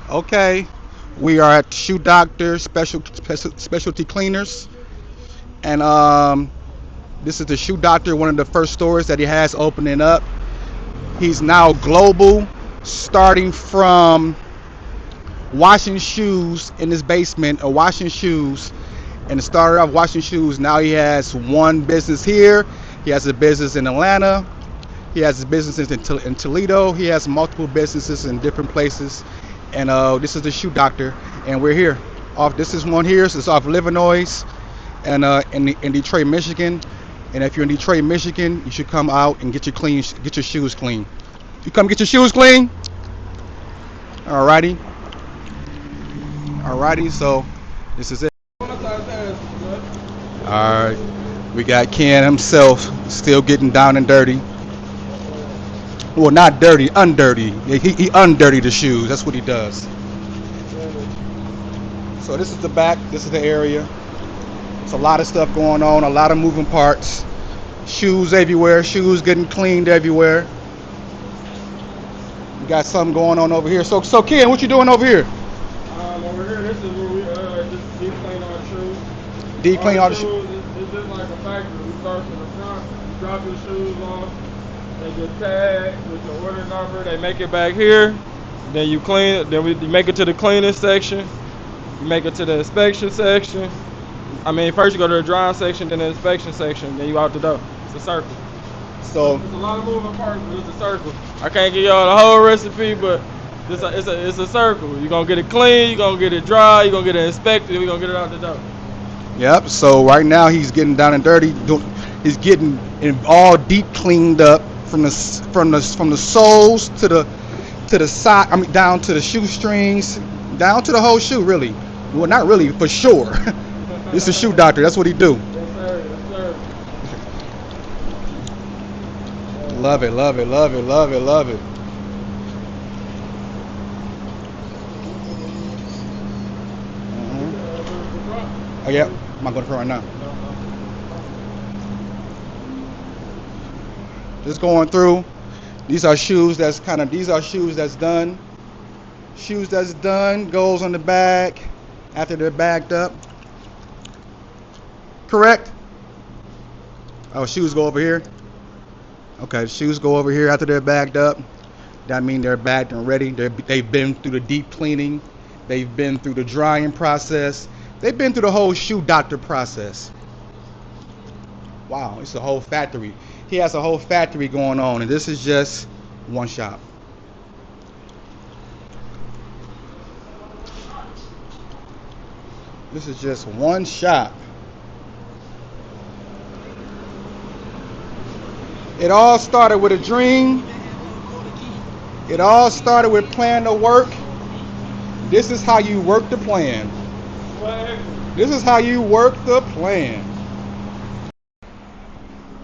Okay, we are at Shoe Doctor Specialty Cleaners, and this is the Shoe Doctor, one of the first stores that he has opening up. He's now global, starting from washing shoes in his basement, or washing shoes, and started off washing shoes. Now he has one business here. He has a business in Atlanta. He has a business in Toledo. He has multiple businesses in different places. And this is the Shoe Doctor, and we're here. Off this is one here. So it's off Illinois, and in Detroit, Michigan. And if you're in Detroit, Michigan, you should come out and get your shoes clean. You come get your shoes clean. Alrighty, alrighty. So this is it. All right, we got Ken himself still getting down and dirty. Well, not dirty, undirty. He undirty the shoes. That's what he does. So this is the back. This is the area. It's a lot of stuff going on. A lot of moving parts. Shoes everywhere. Shoes getting cleaned everywhere. We got something going on over here. So Ken, what you doing over here? Over here, this is where we just deep clean our shoes. Deep All clean the all the shoes, it's just like a factory. We start from the front, you drop your shoes off, they get tagged with your order number, they make it back here, then you clean it, then you make it to the cleaning section, you make it to the inspection section. I mean, first you go to the drying section, then the inspection section, then you out the door. It's a circle. So There's a lot of moving parts, but it's a circle. I can't give y'all the whole recipe, but it's a circle. You're gonna get it clean, you're gonna get it dry, you're gonna get it inspected, we're gonna get it out the door. yep. So right now he's getting down and dirty. He's getting all deep cleaned up from the soles to the side. I mean, down to the shoestrings, down to the whole shoe. Really, well, not really, for sure. This is a Shoe Doctor. That's what he do. Yes, sir. Yes, sir. Love it, love it, love it, love it, love it. Oh yeah, I'm not going for right now. Just going through. These are shoes that's done. Shoes that's done goes on the back after they're bagged up. Correct? Oh, shoes go over here. Okay, shoes go over here after they're bagged up. That means they're bagged and ready. They've been through the deep cleaning. They've been through the drying process. They've been through the whole Shoe Doctor process. Wow, it's a whole factory. He has a whole factory going on, and this is just one shop. This is just one shop. It all started with a dream. It all started with plan to work. This is how you work the plan. This is how you work the plan.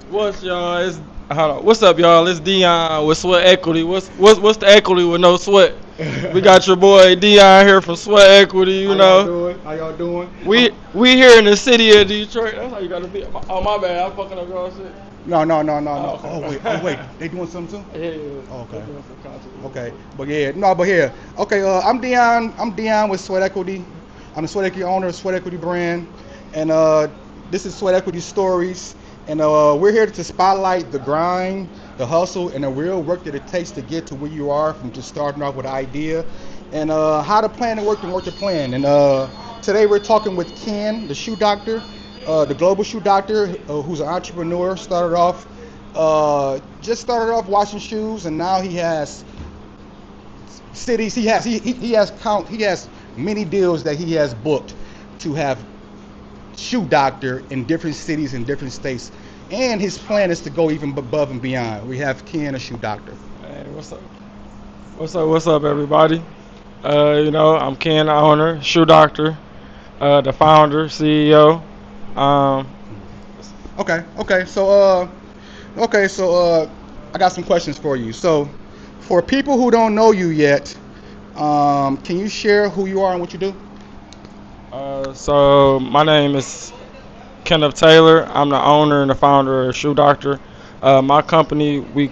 What's y'all? Hold on. What's up, y'all? It's Dion with Sweat Equity. What's the equity with no sweat? We got your boy Dion here from Sweat Equity. You know, How y'all doing? we here in the city of Detroit. That's how you gotta be. Oh my bad, I'm fucking up y'all shit. No. Oh, Oh wait. They doing something too? Yeah. Oh, okay. They doing some content. Okay. But yeah, no, but here. Okay, I'm Dion. I'm Dion with Sweat Equity. I'm the Sweat Equity owner of Sweat Equity brand. And this is Sweat Equity Stories. And we're here to spotlight the grind, the hustle, and the real work that it takes to get to where you are, from just starting off with an idea and how to plan and work the plan. And today we're talking with Ken, the Shoe Doctor, the global Shoe Doctor, who's an entrepreneur. Just started off washing shoes, and now he has cities. He has many deals that he has booked to have Shoe Doctor in different cities and different states, and his plan is to go even above and beyond. We have Ken, a Shoe Doctor. Hey, what's up? What's up, everybody? I'm Ken, the owner, Shoe Doctor, the founder, CEO. Um, Okay. So I got some questions for you. So, for people who don't know you yet, can you share who you are and what you do? so my name is Kenneth Taylor. I'm the owner and the founder of Shoe Doctor. My company, we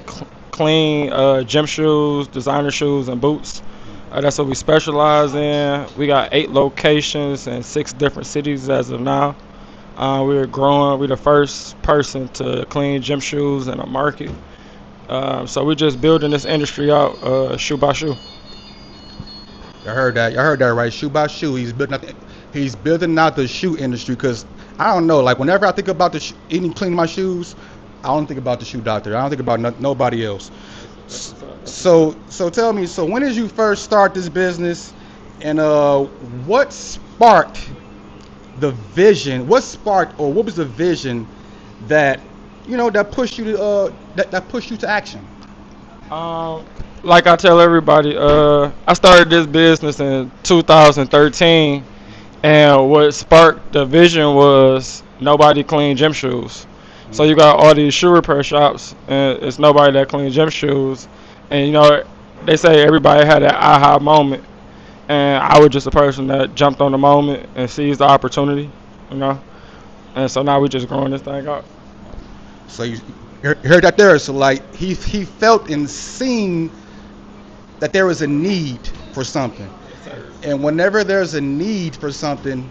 clean gym shoes, designer shoes, and boots. That's what we specialize in. We got 8 locations in 6 different cities as of now. We're growing. We're the first person to clean gym shoes in a market. So we're just building this industry out, shoe by shoe. I heard that. I heard that right. Shoe by shoe, he's building out the shoe industry. Cause I don't know. Like whenever I think about eating, cleaning my shoes, I don't think about the shoe doctor. I don't think about nobody else. So tell me. So when did you first start this business, and what sparked the vision? What sparked, or what was the vision that that pushed you to that pushed you to action? Um, like I tell everybody, I started this business in 2013, and what sparked the vision was nobody cleaned gym shoes. So you got all these shoe repair shops, and it's nobody that cleans gym shoes. And they say everybody had that aha moment, and I was just a person that jumped on the moment and seized the opportunity, you know. And so now we just growing this thing out. So you heard that there. So like he felt and seen that there was a need for something, and whenever there's a need for something,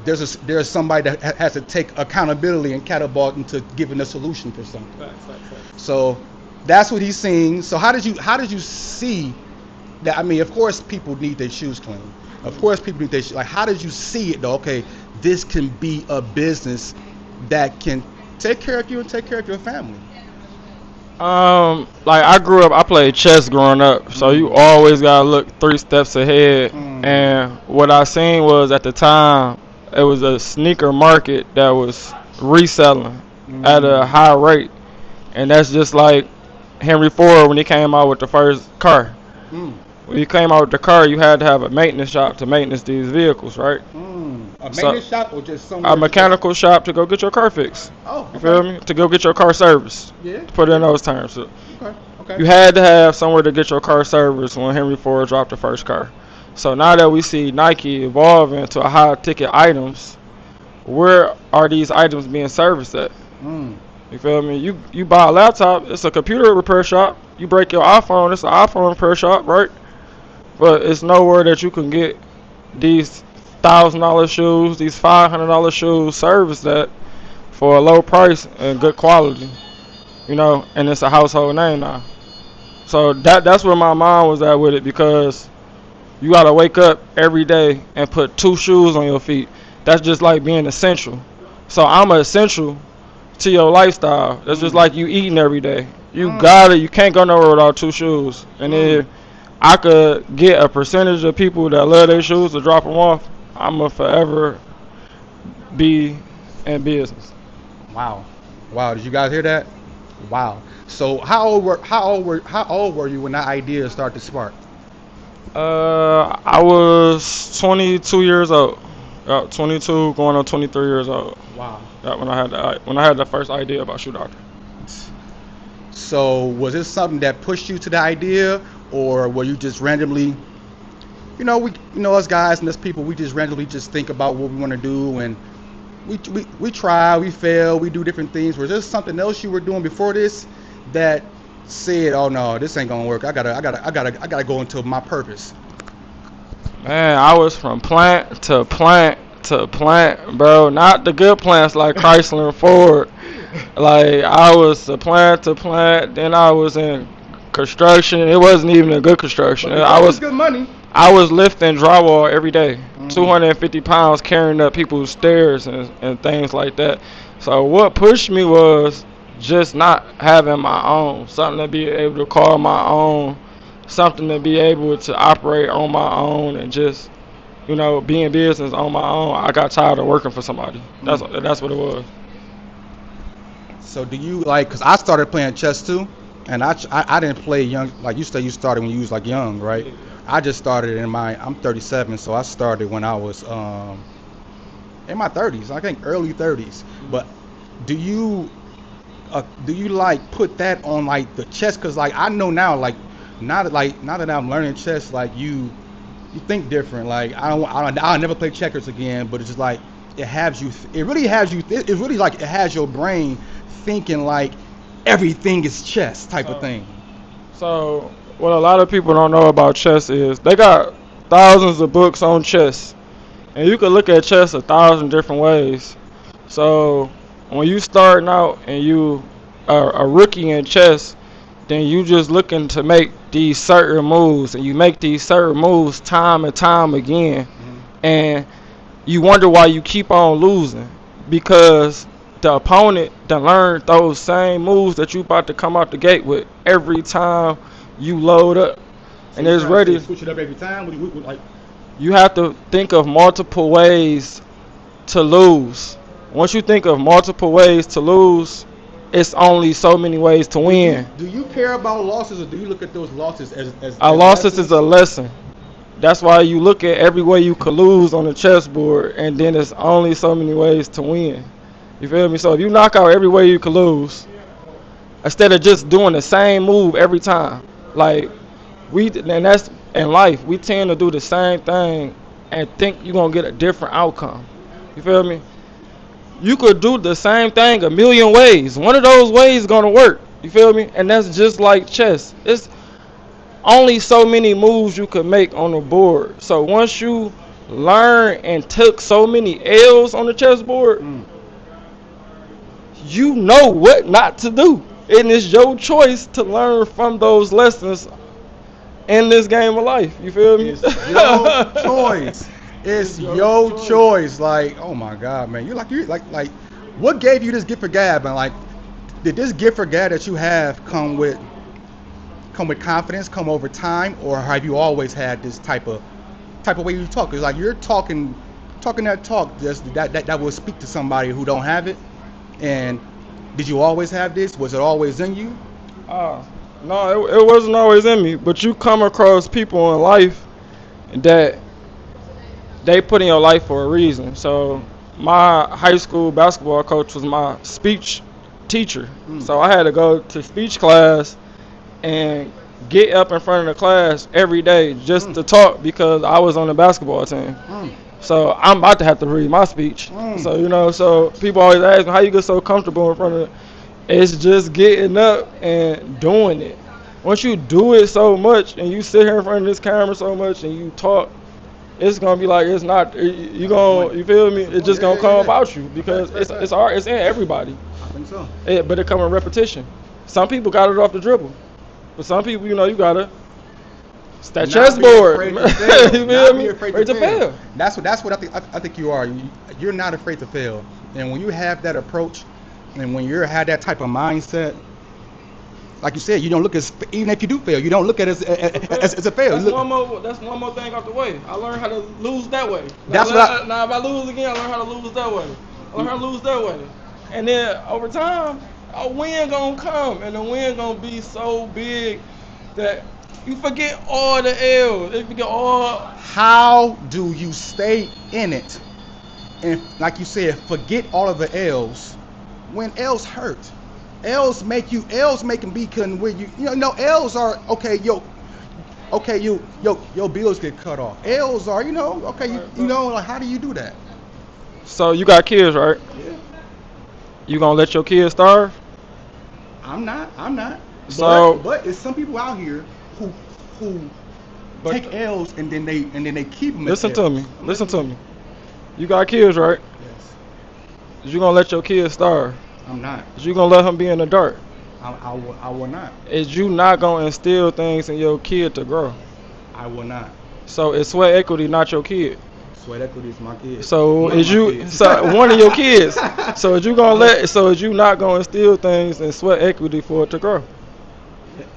there's somebody that has to take accountability and catapult into giving a solution for something. So that's what he's seeing. So how did you see that? I mean, of course, people need their shoes clean. Of course, people need their shoes. Like, how did you see it though? Okay, this can be a business that can take care of you and take care of your family. Like I grew up, I played chess growing up, so you Mm, always gotta look 3 steps ahead. mm, And what I seen was at the time, it was a sneaker market that was reselling at a mm, high rate, and that's just like Henry Ford when he came out with the first car. mm, When you came out with the car, you had to have a maintenance shop to maintenance these vehicles, right? A So maintenance shop or just a somewhere to go? mechanical shop to go get your car fixed. Oh, You okay. feel me? To go get your car serviced. Yeah. To put it in those terms. So Okay. Okay. you had to have somewhere to get your car serviced when Henry Ford dropped the first car. So now that we see Nike evolving to high ticket items, where are these items being serviced at? Mm. You feel me? You buy a laptop, it's a computer repair shop. You break your iPhone, it's an iPhone repair shop, right? But it's nowhere that you can get these $1,000 shoes, these $500 shoes serviced at for a low price and good quality. And it's a household name now. So that's where my mind was at with it, because you gotta wake up every day and put 2 shoes on your feet. That's just like being essential. So I'm an essential to your lifestyle. That's just Mm. like you eating every day. Mm. You can't go nowhere without 2 shoes. And Mm. then I could get a percentage of people that love their shoes to drop them off. I'ma forever be in business. Wow. Wow. Did you guys hear that? Wow. So how old were you when that idea started to spark? I was 22 years old. 22, going on 23 years old. Wow. When I had the first idea about shoe doctor. So was this something that pushed you to the idea, or were you just randomly, us guys and us people, we just randomly just think about what we want to do, and we try, we fail, we do different things. Was there something else you were doing before this that said, "Oh no, this ain't gonna work. I gotta go into my purpose." Man, I was from plant to plant to plant, bro. Not the good plants like Chrysler and Ford. Like I was a plant to plant. Then I was in construction. It wasn't even a good construction. But construction is good money. I was lifting drywall every day, Mm, 250 pounds, carrying up people's stairs and things like that. So what pushed me was just not having my own, something to be able to call my own, something to be able to operate on my own, and just be in business on my own. I got tired of working for somebody. That's mm. that's what it was. So do you like? Cause I started playing chess too, and I didn't play young like you said. You started when you was like young, right? I just started I'm 37, so I started when I was in my 30s. I think early 30s. But do you like put that on like the chess? Cause like I know now, like now that I'm learning chess, like you think different. Like I'll never play checkers again. But it's just like it really has you. It really like it has your brain thinking like everything is chess type of So thing. So What a lot of people don't know about chess is they got thousands of books on chess, and you can look at chess 1,000 different ways. So when you starting out and you are a rookie in chess, then you just looking to make these certain moves, and you make these certain moves time and time again, and you wonder why you keep on losing because the opponent done learned those same moves that you about to come out the gate with every time you load up, So and you it's trying to say ready. switch it up every time? Like, You have to think of multiple ways to lose. Once you think of multiple ways to lose, it's only so many ways to win. do you care about losses, or do you look at those losses A as loss is lessons? a lesson. That's why you look at every way you could lose on the chessboard, and then it's only so many ways to win. You feel me? So if you knock out every way you could lose, instead of just doing the same move every time, like and that's in life, we tend to do the same thing and think you're gonna get a different outcome. You feel me? You could do the same thing a million ways. One of those ways is gonna work. You feel me? And that's just like chess. It's only so many moves you could make on the board. So once you learn and took so many L's on the chessboard, Mm. you know what not to do. And it's your choice to learn from those lessons in this game of life. You feel me? It's your choice. It's It's your your choice. choice. Like, oh my God, man, you like, what gave you this gift for gab, man? Like, did this gift for gab that you have come with confidence, come over time, or have you always had this type of way you talk? It's like you're talking that talk just that will speak to somebody who don't have it. And did you always have this? Was it always in you? Uh, no, it wasn't always in me. But you come across people in life that they put in your life for a reason. So my high school basketball coach was my speech teacher. Mm. So I had to go to speech class and get up in front of the class every day just Mm. to talk because I was on the basketball team. Mm. So I'm about to have to read my speech. Mm. So so people always ask me how you get so comfortable in front of. It's just getting up and doing it. Once you do it so much and you sit here in front of this camera so much and you talk, it's gonna be like it's not. You gonna you feel me? It's just Yeah, gonna yeah, come yeah. about you because it's art. It's in everybody. I think so. But it come in repetition. Some people got it off the dribble, but some people you gotta. It's that Not be chessboard. afraid to fail. You feel Not me? be afraid Afraid to to fail. fail. That's what I think you are. You're not afraid to fail. And when you have that approach, and when you have that type of mindset, like you said, you don't look as even if you do fail, you don't look at it as a fail. That's You look, one more. That's one more thing out the way. I learned how to lose that way. That's what I- Now if I lose again, I learn how to lose that way. I learn how to lose that way, and then over time, a win gonna come, and the win gonna be so big that you forget all the L's. You forget all. how do you stay in it? And like you said, forget all of the L's when L's hurt. L's make them be couldn't where you know L's are okay, your bills get cut off. L's are, okay, you know, like how do you do that? So you got kids, right? Yeah. You gonna let your kids starve? I'm not. So- but it's some people out here who But- take L's and then they keep them. Listen to me. Listen to me. You got kids, right? Yes. Is you gonna let your kids starve? I'm not. Is you gonna let them be in the dark? I will not. Is you not gonna instill things in your kid to grow? I will not. So it's sweat equity, not your kid. Sweat equity is my kid. So One of is my you kids. so one of your kids? So is you gonna let? So is you not gonna instill things in sweat equity for it to grow?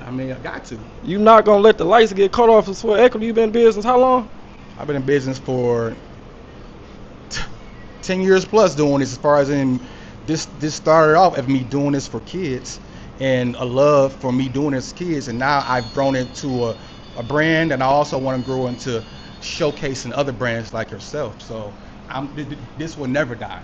I mean, I got to. You not gonna let the lights get cut off of sweat equity? You been in business how long? I've been in business for 10 years plus doing this. As far as in this started off of me doing this for kids and a love for me doing this for kids, and now I've grown into a brand, and I also want to grow into showcasing other brands like yourself. So this will never die.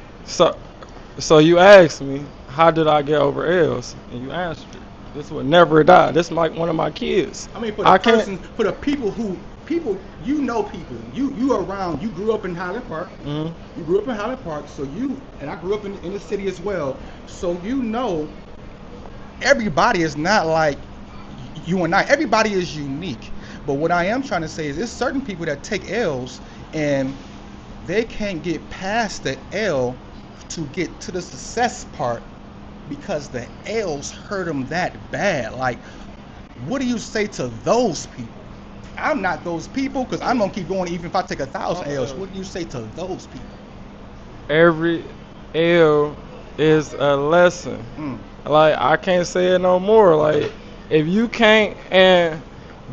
So you asked me how did I get over L's, and you answered it. This would never die. This is like one of my kids. I mean, for I the can't- person, for the people, you know people, you around, you grew up in Highland Park. Mhm. You grew up in Highland Park, and I grew up in the city as well. So you know, everybody is not like you and I, everybody is unique. But what I am trying to say is, there's certain people that take L's and they can't get past the L to get to the success part because the L's hurt them that bad. Like, what do you say to those people? I'm not those people because I'm gonna keep going even if I take 1,000 L's. What do you say to those people? Every L is a lesson. Like, I can't say it no more. Like, if you can't, and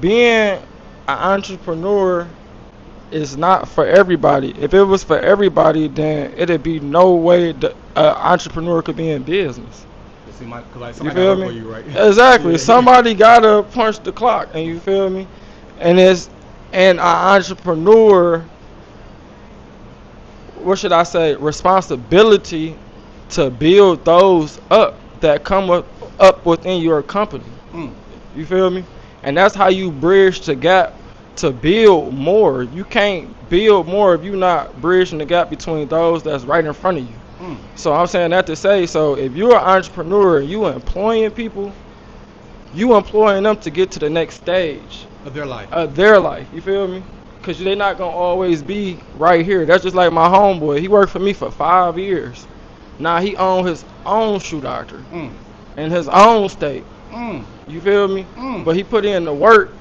being an entrepreneur is not for everybody. If it was for everybody, then it'd be no way that an entrepreneur could be in business. See, like You feel me? you, right? Exactly. Somebody gotta punch the clock, and you feel me? And an entrepreneur, what should I say, responsibility to build those up that come up within your company. You feel me? And that's how you bridge the gap to build more. You can't build more if you're not bridging the gap between those that's right in front of you. So I'm saying that to say, so if you're an entrepreneur and you employing people, you employing them to get to the next stage Of their life. You feel me? Because they're not going to always be right here. That's just like my homeboy. He worked for me for 5 years. Now he owned his own shoe doctor in his own state. You feel me? But he put in the work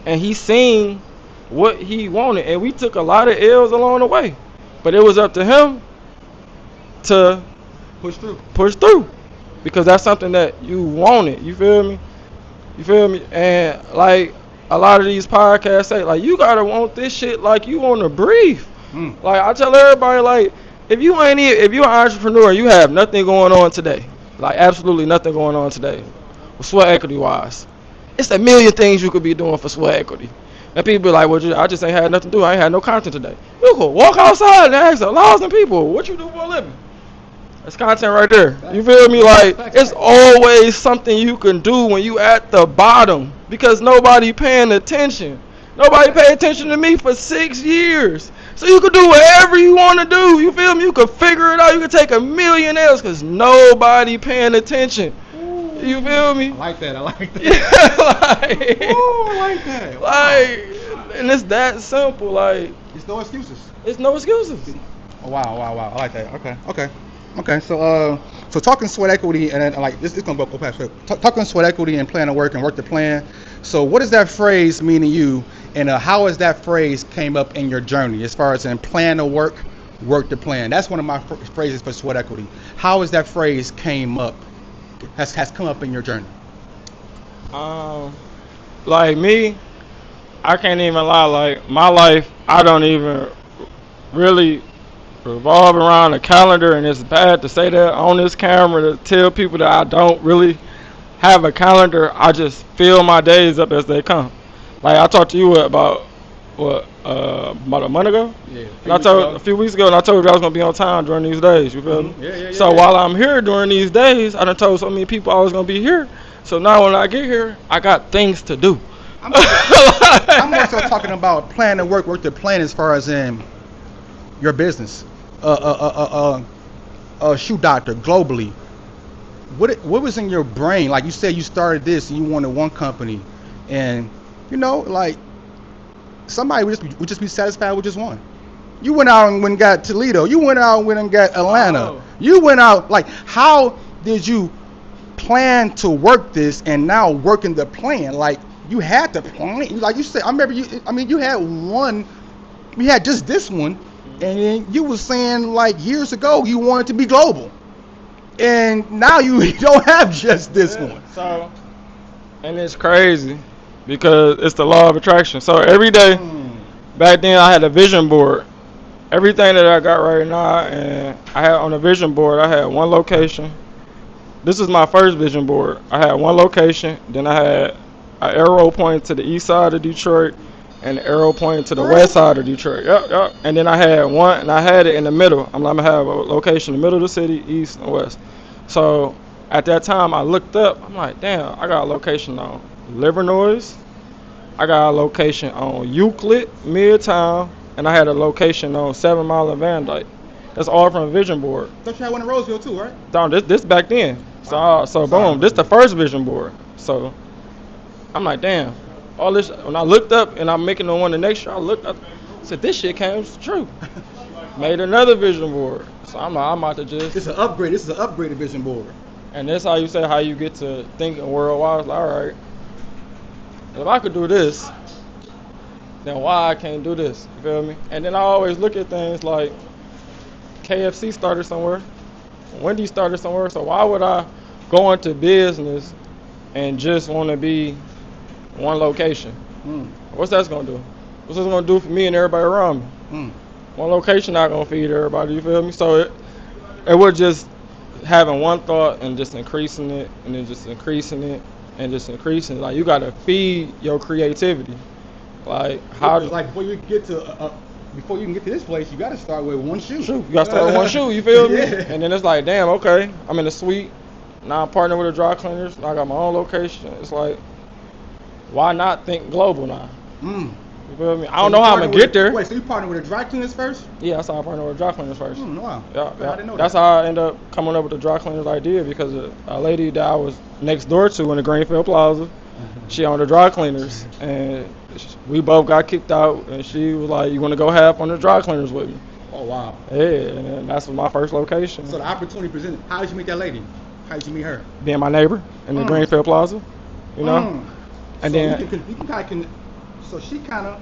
and he seen what he wanted. And we took a lot of L's along the way. But it was up to him to push through. Because that's something that you wanted. You feel me? And like a lot of these podcasts say, like, you gotta want this shit like you want to breathe. Like, I tell everybody, like, if you're an entrepreneur, you have nothing going on today, like absolutely nothing going on today, sweat equity wise. It's a million things you could be doing for sweat equity. And people be like, well, I just ain't had nothing to do. I ain't had no content today. You could walk outside and ask 1,000 people, what you do for a living? That's content right there. You feel me? Like, it's always something you can do when you at the bottom because nobody paying attention. Nobody paid attention to me for 6 years. So you could do whatever you want to do. You feel me? You could figure it out. You could take a million L's because nobody paying attention. You feel me? I like that. Yeah, I like that. Wow. Like, and it's that simple. Like, it's no excuses. Oh, wow. I like that. Okay. So talking sweat equity and then, like, this is gonna go past it. Talking sweat equity and plan to work and work the plan. So what does that phrase mean to you, and how has that phrase came up in your journey as far as in plan to work the plan? That's one of my phrases for sweat equity. How has that phrase has come up in your journey? Like me, I can't even lie. Like, my life, I don't even really revolve around a calendar, and it's bad to say that on this camera to tell people that I don't really have a calendar. I just fill my days up as they come. Like, I talked to you about a month ago? Yeah. A few weeks ago, and I told you I was gonna be on time during these days. You feel me? Yeah. So while I'm here during these days, I done told so many people I was gonna be here. So now when I get here, I got things to do. I'm also talking about plan to work the plan as far as in your business. Shoe doctor globally. What was in your brain? Like, you said you started this and you wanted one company, and like, somebody would just be satisfied with just one. You went out and went and got Toledo. You went out and went and got Atlanta. Oh. You went out, like, how did you plan to work this and now working the plan? Like, you had to plan. Like you said, I remember you had one, you had just this one, and then you was saying, like, years ago you wanted to be global. And now you don't have just this one. So, and it's crazy because it's the law of attraction. So every day, back then I had a vision board. Everything that I got right now, and I had on a vision board, I had one location. This is my first vision board. I had one location, then I had an arrow pointing to the east side of Detroit and an arrow pointing to the west side of Detroit. Yep. And then I had one, and I had it in the middle. I'm gonna have a location in the middle of the city, east and west. So at that time, I looked up. I'm like, damn, I got a location on Livernois. I got a location on Euclid, Midtown, and I had a location on 7 Mile and Van Dyke. That's all from a vision board. Thought you had one in Roseville too, right? No, this back then. So boom, this the first vision board. So I'm like, damn. All this. When I looked up and I'm making the one the next year, I looked up, said this shit came true. Made another vision board. So I'm about to just. It's an upgrade. This is an upgraded vision board. And that's how you say how you get to thinking worldwide. Like, all right, if I could do this, then why I can't do this? You feel me? And then I always look at things like KFC started somewhere, Wendy's started somewhere. So why would I go into business and just want to be one location? What's that gonna do? What's this gonna do for me and everybody around me? One location not gonna feed everybody. You feel me? So it was just having one thought and just increasing it, and then just increasing it, and just increasing it. Like, you gotta feed your creativity. Like, how? Like, before you can get to this place, you gotta start with one shoe. You gotta start with one shoe. You feel me? Yeah. And then it's like, damn, okay, I'm in the suite. Now I'm partnering with the dry cleaners. Now I got my own location. It's like, why not think global now? You feel me? I don't know how I'm gonna get there. Wait, so you partnered with the dry cleaners first? Yeah, that's how I partnered with dry cleaners first. Wow. Yeah. I didn't know that's that. how I ended up coming up with the dry cleaners idea, because a lady that I was next door to in the Greenfield Plaza, she owned the dry cleaners, and we both got kicked out, and she was like, "You want to go half on the dry cleaners with me?" Oh, wow. Yeah, and that's my first location. So the opportunity presented. How did you meet that lady? How did you meet her? Being my neighbor in the Greenfield Plaza, you know. And so then you can kind of so she kind of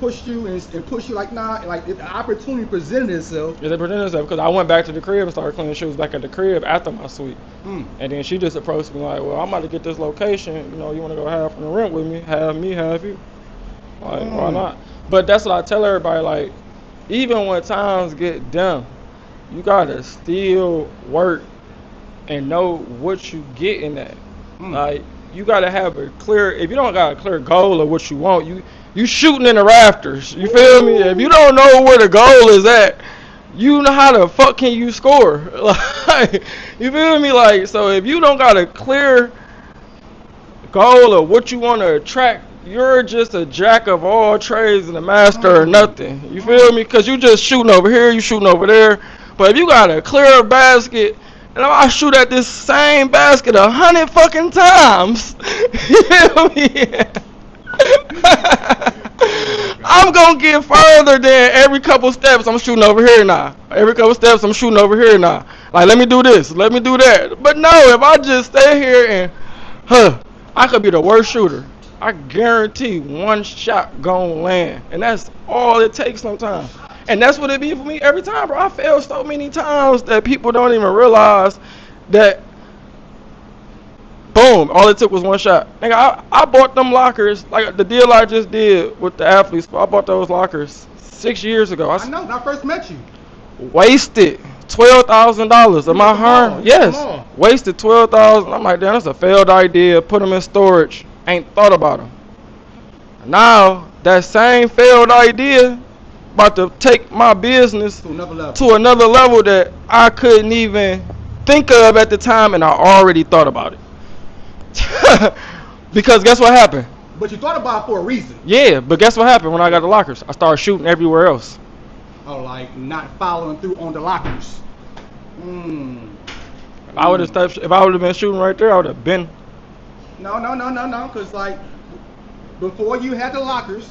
pushed you and pushed you like, nah, like if the opportunity presented itself. Yeah, they presented itself, because I went back to the crib and started cleaning shoes back at the crib after my suite. And then she just approached me like, well, I'm about to get this location. You know, you want to go half on the rent with me? Have me, have you? Like, why not? But that's what I tell everybody. Like, even when times get dumb, you gotta still work and know what you getting at. Like, you gotta have a clear. If you don't got a clear goal of what you want, you shooting in the rafters. You feel me? If you don't know where the goal is at, you know how the fuck can you score? Like, you feel me? Like, so if you don't got a clear goal of what you want to attract, you're just a jack of all trades and a master of nothing. You feel me? Because you just shooting over here, you shooting over there. But if you got a clear basket, and if I shoot at this same basket 100 fucking times, you feel me? I'm gonna get further than every couple steps I'm shooting over here now. Every couple steps I'm shooting over here now. Like, let me do this, let me do that. But no, if I just stay here and, I could be the worst shooter. I guarantee one shot gonna land. And that's all it takes sometimes. And that's what it be for me every time, bro. I failed so many times that people don't even realize that, boom, all it took was one shot. Nigga, I bought them lockers, like the deal I just did with the athletes. I bought those lockers 6 years ago. I know, when I first met you. Wasted $12,000 of my hard. Yes, wasted $12,000. I'm like, damn, that's a failed idea. Put them in storage. Ain't thought about them. Now that same failed idea about to take my business to another level that I couldn't even think of at the time, and I already thought about it. Because guess what happened? But you thought about it for a reason. Yeah, but guess what happened when I got the lockers? I started shooting everywhere else. Oh, like not following through on the lockers. If I would have been shooting right there, I would have been. No, because like before you had the lockers,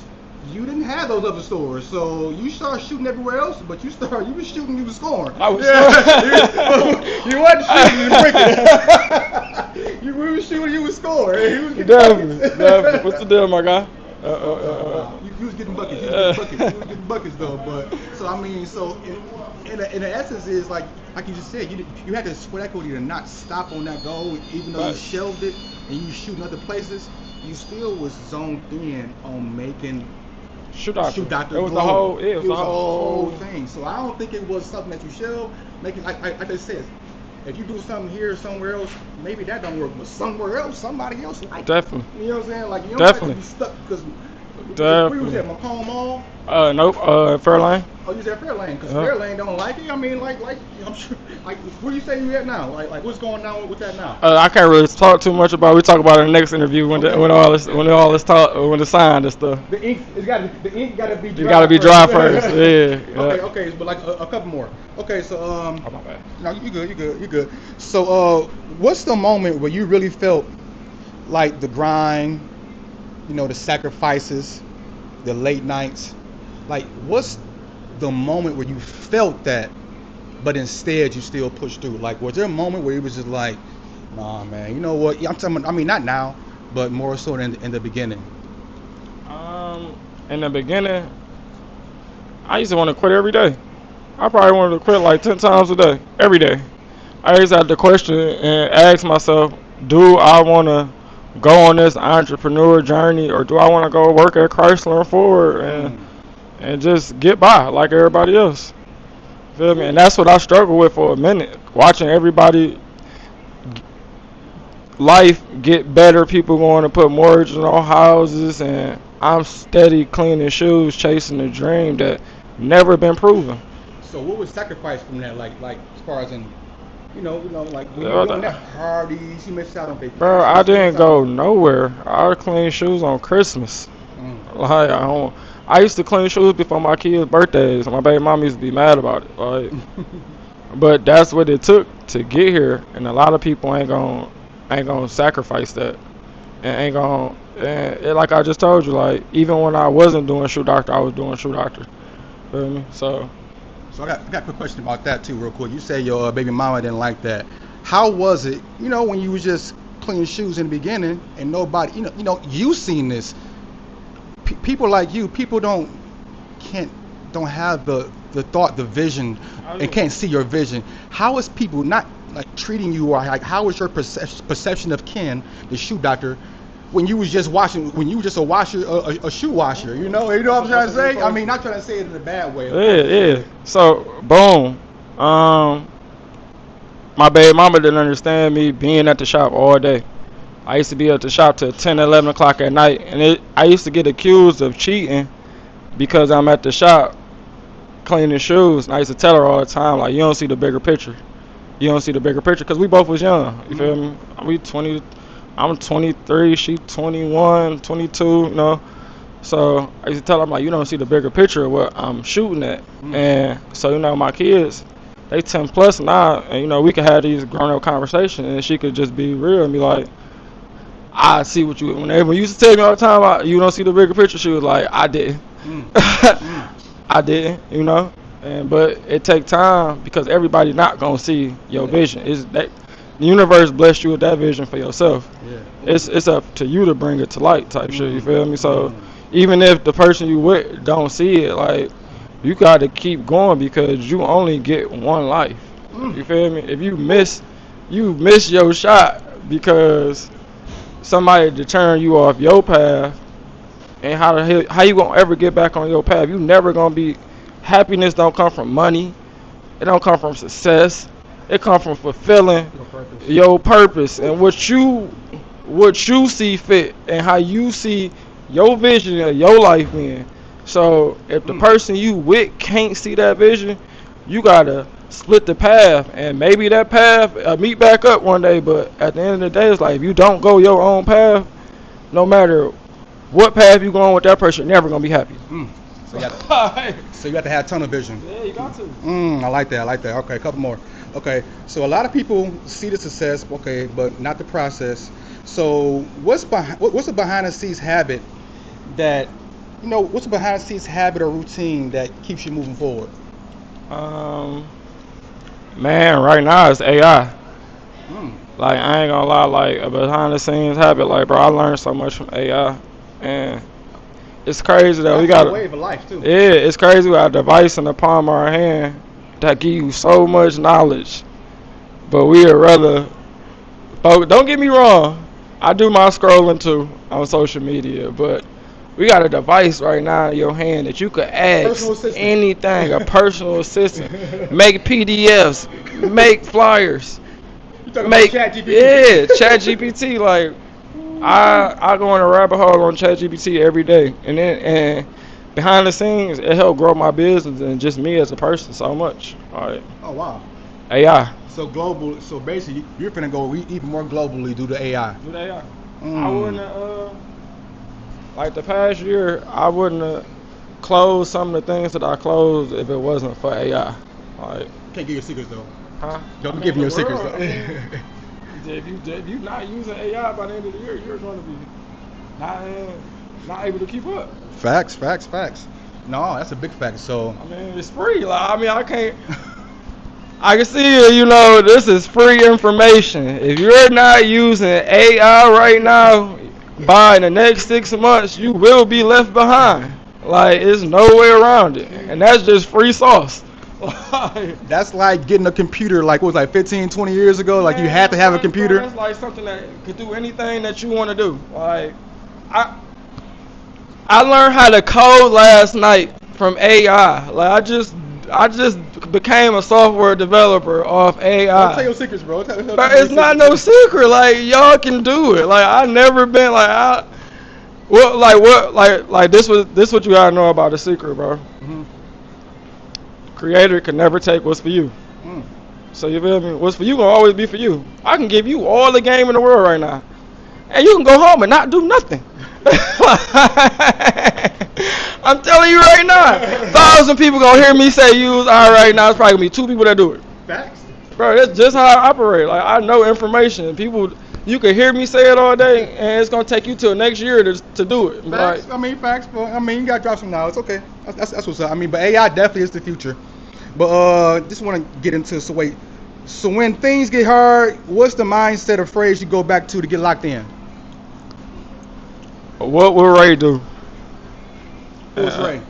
you didn't have those other stores, so you started shooting everywhere else. But you was shooting, you was scoring. I was scoring. You wasn't shooting, you was breaking. You were shooting, you was scoring. Definitely. What's the deal, my guy? You was getting buckets. You was getting buckets though. But so I mean, so in the essence is like you just said, you had to sweat equity to not stop on that goal, even though you shelved it and you shooting other places. You still was zoned in on making Shoe Doctor. It was the whole. It was the whole thing. So I don't think it was something that you shelved. Making like I said, if you do something here or somewhere else, maybe that don't work. But somewhere else, somebody else like definitely. It. You know what I'm saying? Like you don't definitely. have to be stuck because. Definitely. Where was that? Macomb Mall? Nope. Fairlane. Oh, you said Fairlane, because Fairlane don't like it. I mean, like I'm sure. Like, where you say you at now? Like, what's going on with that now? I can't really talk too much about it. We talk about it in the next interview when all this signed and stuff. The ink gotta be dry. You gotta be dry first. Yeah. Okay, but like a couple more. Okay, so Oh, my bad. No, you good. So what's the moment where you really felt like the grind the sacrifices, the late nights. Like, what's the moment where you felt that, but instead you still pushed through? Like, was there a moment where it was just like, nah, man, you know what? I'm talking. I mean, not now, but more so in the beginning. In the beginning, I used to want to quit every day. I probably wanted to quit like 10 times a day, every day. I used to have to question and ask myself, do I want to go on this entrepreneur journey, or do I want to go work at Chrysler and Ford Mm. and just get by like everybody else? Feel me? And that's what I struggled with for a minute, watching everybody life get better, people going to put mortgages on houses, and I'm steady cleaning shoes, chasing a dream that never been proven. So what was sacrifice from that? Like as far as in, like when you don't have parties, you miss out on Bro, I vacations, you miss didn't out go on. nowhere. I clean shoes on Christmas. Mm. Like I don't. I used to clean shoes before my kids' birthdays. My baby mom used to be mad about it. Like, but that's what it took to get here, and a lot of people ain't gonna sacrifice that, and ain't gonna. And like I just told you, like even when I wasn't doing shoe doctor, I was doing shoe doctor. Feel me? So So I got a quick question about that too, real quick. You say your baby mama didn't like that. How was it, when you was just cleaning shoes in the beginning and nobody, you seen this. People like you, people can't don't have the thought, the vision, I and do. can't see your vision. How is people not like treating you, or like how is your perception of Ken, the shoe doctor, when you was just washing, when you were just a washer, a shoe washer? You know what I'm trying to say. I mean, not trying to say it in a bad way, of yeah, course. yeah. So boom. Um, my baby mama didn't understand me being at the shop all day. I used to be at the shop till 10, 11 o'clock at night, and I used to get accused of cheating because I'm at the shop cleaning shoes. And I used to tell her all the time, like, you don't see the bigger picture. You don't see the bigger picture, because we both was young. You feel me? We 20, I'm 23, she 21, 22, So I used to tell her, I'm like, you don't see the bigger picture of what I'm shooting at. Mm. And so, my kids, they 10 plus now, and, we could have these grown up conversations, and she could just be real and be like, I see what you, when you used to tell me all the time, you don't see the bigger picture, she was like, I didn't. Mm. Mm. I didn't. And but it take time, because everybody not gonna see your Yeah. vision. Is that the universe blessed you with that vision for yourself? Yeah. It's up to you to bring it to light, type shit. You Mm. feel me? So Mm. even if the person you with don't see it, like, you gotta keep going, because you only get one life. Mm. You feel me? If you miss your shot because somebody to turn you off your path. And how you gonna ever get back on your path? You never gonna be. Happiness don't come from money. It don't come from success. It come from fulfilling Your purpose. your purpose and what you see fit, and how you see your vision of your life in. So if the Mm. person you with can't see that vision, you gotta split the path, and maybe that path meet back up one day. But at the end of the day, it's like, if you don't go your own path, no matter what path you going with that person, you're never gonna be happy. Mm. So you got to have tunnel vision. Yeah, you got to. I like that. I like that. Okay, a couple more. Okay, so a lot of people see the success, okay, but not the process. So what's a behind the scenes habit that what's a behind the scenes habit or routine that keeps you moving forward? Um, Man, right now it's AI. Mm. Like, I ain't gonna lie, like a behind the scenes habit, like, bro, I learned so much from AI, and it's crazy that we That's a got. wave of life too. Yeah, it's crazy we got a device in the palm of our hand that give you so much knowledge, but we would rather. Don't get me wrong, I do my scrolling too on social media, but we got a device right now in your hand that you could ask Personal assistant. anything, a personal assistant, make PDFs, make flyers, You talking make, about ChatGPT? yeah, Chat GPT. Like, I go in a rabbit hole on Chat GPT every day, and behind the scenes, it helped grow my business and just me as a person so much. All right, Oh wow. AI. So global. So basically, you're finna go even more globally due to AI. Do AI. I Mm. wouldn't like the past year, I wouldn't have closed some of the things that I closed if it wasn't for AI. Like, Can't give your secrets though. huh? Don't be I mean, giving the your secrets world, though. if you not using AI by the end of the year, you're going to be not in. not able to keep up. Facts. No, that's a big fact. So, I mean, it's free. Like, I mean, I can see it, this is free information. If you're not using AI right now, by the next 6 months, you will be left behind. Like, it's no way around it. And that's just free sauce. that's like getting a computer like what was like 15, 20 years ago. Like you had to have a computer. That's like something that could do anything that you want to do. Like, I learned how to code last night from AI. Like, I just became a software developer off AI. Don't tell your secrets, bro. But it's not no secret. Like, y'all can do it. Like, I never been like this what you gotta know about the secret, bro. Mm-hmm. Creator can never take what's for you. Mm. So you feel me? What's for you gonna always be for you. I can give you all the game in the world right now, and you can go home and not do nothing. I'm telling you right now, 1,000 people gonna hear me say use I right now. It's probably gonna be 2 people that do it. Facts. Bro, that's just how I operate. Like, I know information. People, you can hear me say it all day, and it's gonna take you till next year to do it. Facts. Like, I mean, facts. But I mean, you gotta drop some knowledge. It's okay. That's what's up. I mean, but AI definitely is the future. But just want to get into so wait. So when things get hard, what's the mindset or phrase you go back to get locked in? what will Ray do? Who's Ray?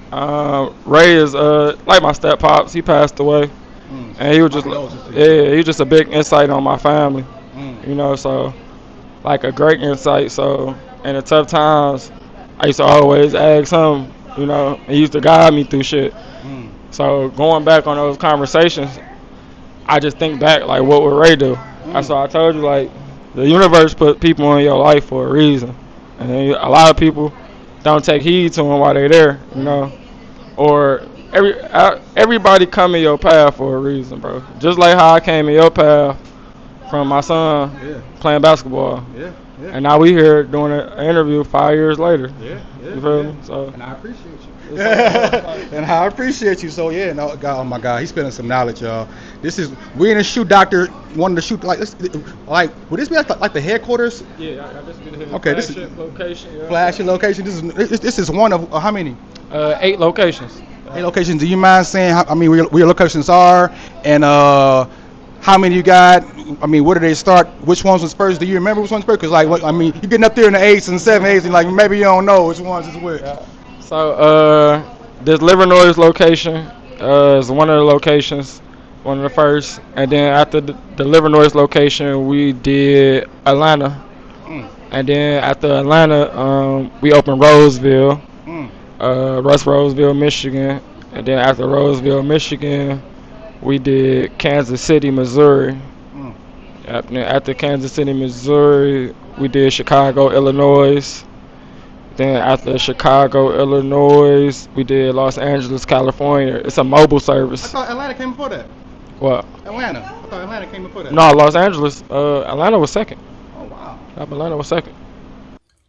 Ray is like my step pops. He passed away, and he was just he was just a big insight on my family. So like a great insight. So in the tough times, I used to always ask him. He used to guide me through shit. So going back on those conversations, I just think back like, what would Ray do? That's why I told you, like, the universe put people in your life for a reason, and then a lot of people don't take heed to them while they're there, or everybody come in your path for a reason, bro. Just like how I came in your path from my son playing basketball. Yeah. And now we here doing an interview 5 years later. You feel me? So. And I appreciate you. And I appreciate you. So yeah, no, God, oh my God, he's spilling some knowledge, y'all. We in a shoe doctor wanting to shoot like would this be like the headquarters? Yeah, I just did okay, this is location. Yeah. Flagship location. This is one of how many? 8 locations. 8 locations. Do you mind saying where your locations are and how many you got? I mean, where did they start? Which ones was first? Do you remember which one's first? Because you're getting up there in the 8s and 7s, and like maybe you don't know which ones is which. So this Livernois location is one of the locations, one of the first, and then after the Livernois location, we did Atlanta, and then after Atlanta, we opened Roseville, Roseville, Michigan, and then after Roseville, Michigan, we did Kansas City, Missouri. After Kansas City, Missouri, we did Chicago, Illinois. Then after Chicago, Illinois, we did Los Angeles, California. It's a mobile service. I thought Atlanta came before that. What? Atlanta. I thought Atlanta came before that. No, Los Angeles. Atlanta was second. Oh wow. Atlanta was second.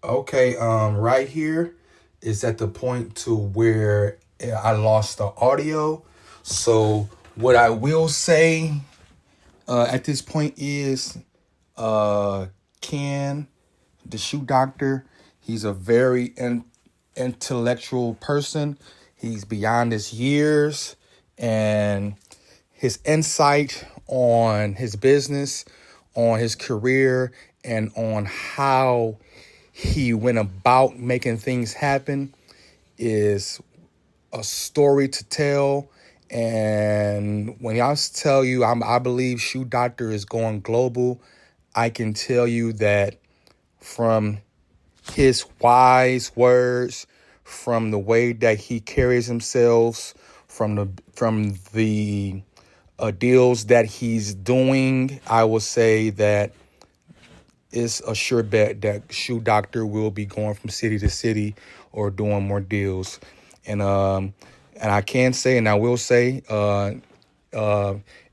Okay, right here is at the point to where I lost the audio. So what I will say at this point is Ken, the shoe doctor, he's a very intellectual person. He's beyond his years, and his insight on his business, on his career, and on how he went about making things happen is a story to tell. And when I tell you I believe Shoe Doctor is going global, I can tell you that from his wise words, from the way that he carries himself, from the deals that he's doing, I will say that it's a sure bet that Shoe Doctor will be going from city to city or doing more deals. And I can say, and I will say,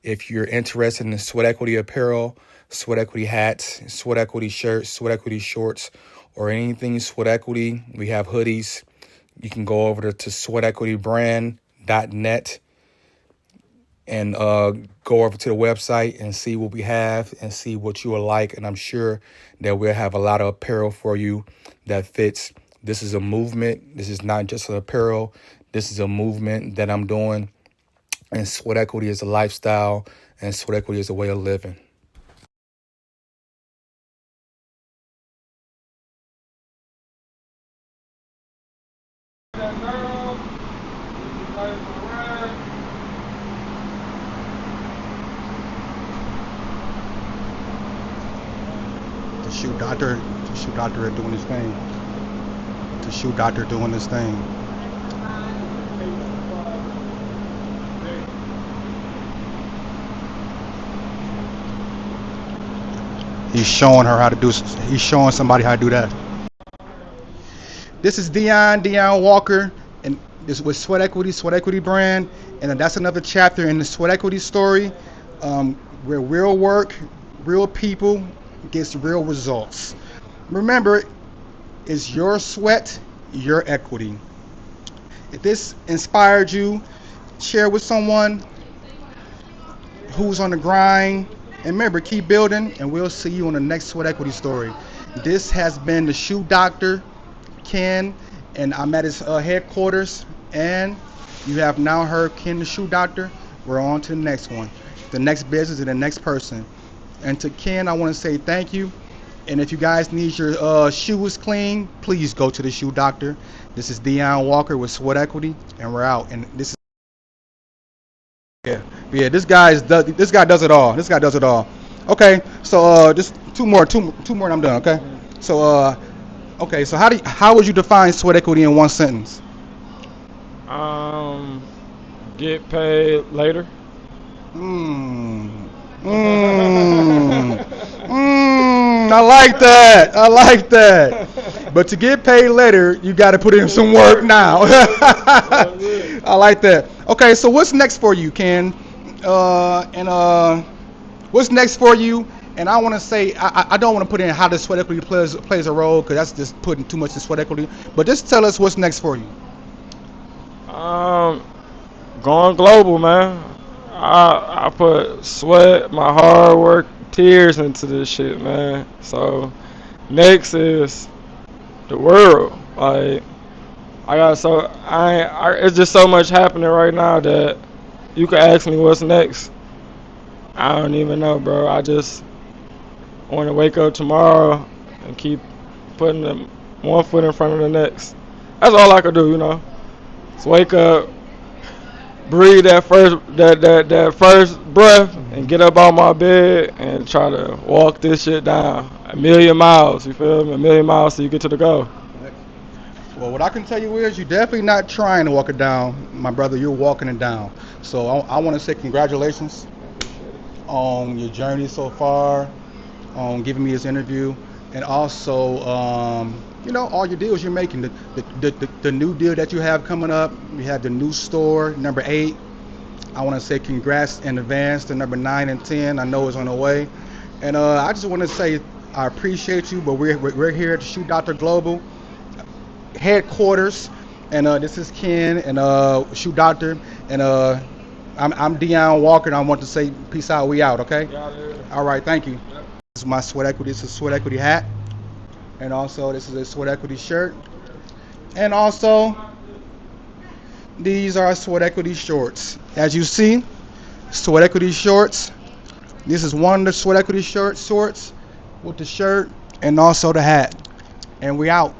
if you're interested in sweat equity apparel, sweat equity hats, sweat equity shirts, sweat equity shorts, or anything sweat equity, we have hoodies. You can go over to sweatequitybrand.net and go over to the website and see what we have and see what you will like. And I'm sure that we'll have a lot of apparel for you that fits This is a movement. This is not just an apparel. This is a movement that I'm doing. And sweat equity is a lifestyle, and sweat equity is a way of living. That girl, nice and red. The shoe doctor doing his thing. The shoe doctor doing his thing. He's showing her how to do. He's showing somebody how to do that. This is Dion Walker, and this was Sweat Equity brand, and that's another chapter in the Sweat Equity story, where real work, real people gets real results. Remember, it's your sweat, your equity. If this inspired you, share with someone who's on the grind. And remember, keep building, and we'll see you on the next Sweat Equity story. This has been the Shoe Doctor, Ken, and I'm at his headquarters. And you have now heard Ken, the Shoe Doctor. We're on to the next one, the next business, and the next person. And to Ken, I want to say thank you. And if you guys need your shoes clean, please go to the Shoe Doctor. This is Dion Walker with Sweat Equity, and we're out. And this is yeah. This guy does it all. This guy does it all. Okay, so just two more, and I'm done. Okay, so okay, so how would you define sweat equity in one sentence? Um, get paid later. Mmm. Mmm. Mmm. I like that. I like that. But to get paid later, you got to put in some work now. I like that. Okay, so what's next for you, Ken? And what's next for you? And I want to say, I don't want to put in how the sweat equity plays a role, because that's just putting too much in sweat equity. But just tell us what's next for you. Um, going global, man. I put sweat, my hard work, tears into this shit, man. So next is the world. Like I got so it's just so much happening right now that you could ask me what's next. I don't even know, bro. I just want to wake up tomorrow and keep putting them one foot in front of the next. That's all I could do, you know. Just wake up, breathe that first breath, and get up out my bed and try to walk this shit down 1,000,000 miles. You feel me? 1,000,000 miles till you get to the goal. Well, what I can tell you is you're definitely not trying to walk it down, my brother. You're walking it down. So I want to say congratulations on your journey so far, on giving me this interview, and also, all your deals you're making. The new deal that you have coming up. You have the new store, number 8. I want to say congrats in advance to number 9 and 10. I know it's on the way. And I just want to say I appreciate you, but we're here at the Shoe Doctor Global headquarters, and this is Ken and Shoe Doctor, and I'm Dion Walker, and I want to say peace out. We out, okay? All right, thank you. This is my Sweat Equity. This is a Sweat Equity hat, and also this is a Sweat Equity shirt, and also these are Sweat Equity shorts. As you see, Sweat Equity shorts. This is one of the Sweat Equity shorts with the shirt and also the hat, and we out.